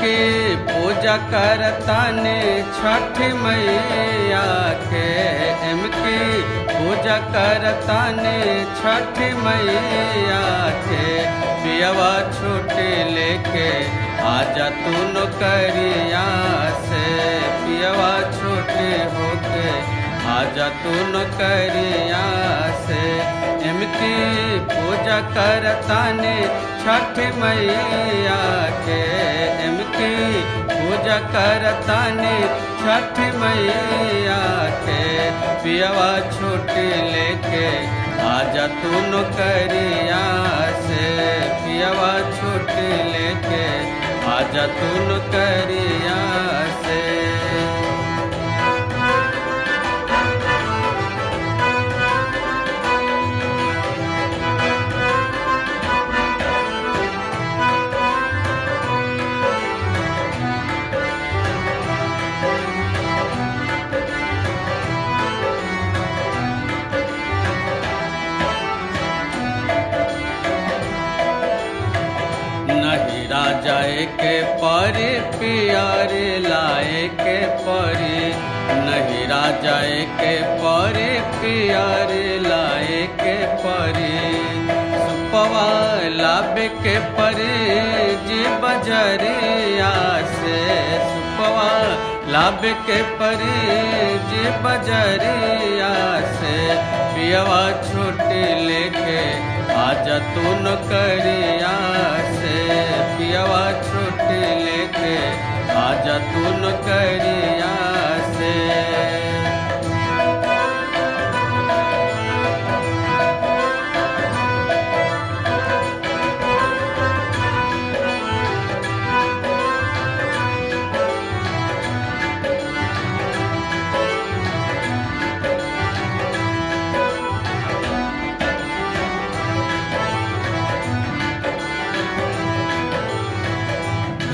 इनकी पूजा करताने छठ मैया के, इनकी पूजा करताने छठ मैया के। पियवा छुट्टी लेके आजा तू नौकरिया से, पियवा छुट्टी होके आजा तू नौकरिया से। इनकी पूजा करताने छठ मैया के, इनकी पूजा करताने छठ मैया के। पियवा छुट्टी लेके आजा तू नौकरिया से, पियवा छुट्टी लेके आजा तू नौकरिया से। नहिरा जाए के परी पियर लाए के परी, नहिरा जाए के परी पियर लाए के परी। सुपवा लाबे के परी जी बजरिया से, सुपवा लाबे के परी जी बजरिया से। पियवा छुट्टी लेके आजा तू नौकरिया से, पियवा छुट्टी लेके आजा तू नौकरिया से।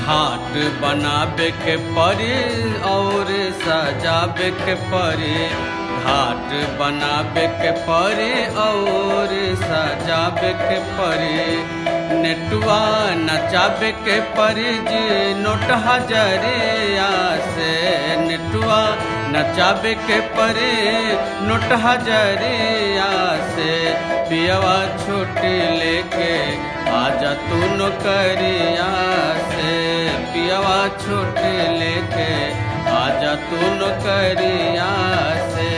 घाट बनाबे के परी और सजाबे के परी, घाट बनाबे के परी और सजाबे के परी। नेटुआ नचाबे के परी जी नोट हजरिया से, नेटुआ नचाबे के परी नोट हजरिया से। पियवा छुट्टी लेके आजा तू नौकरिया से, पियवा छुट्टी लेके आजा तू नौकरिया से।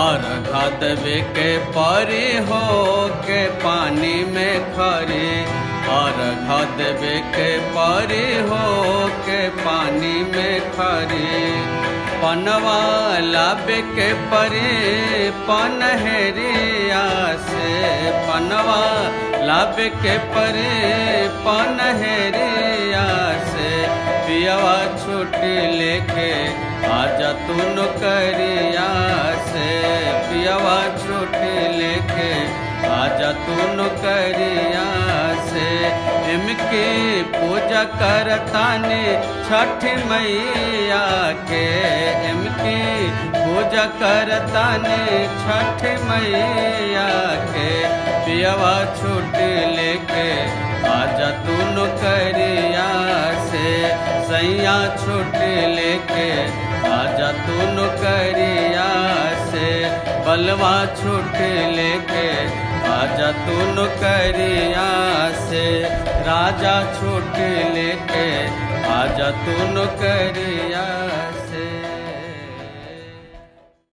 अर्घा देवे के परी हो के पानी में खरी, अर्घा देवे के परी हो के पानी में खरी। पनवा लाबे के परी पनहरिया से, पनवा लाबे के परी पनहरिया से। पियवा छुट्टी लेके आजा तू नौकरिया से, पियवा छुट्टी लेके आजा तू नौकरिया से। इनकी पूजा करताने छठ मैया के, इनकी पूजा करताने छठ मैया के। पियवा छुट्टी लेके आजा तू नौकरिया से, सैया छुट्टी लेके आजा तू नौकरिया से। बलवा छुट्टी लेके आजा तू नौकरिया से, राजा छुट्टी लेके आजा तू नौकरिया से।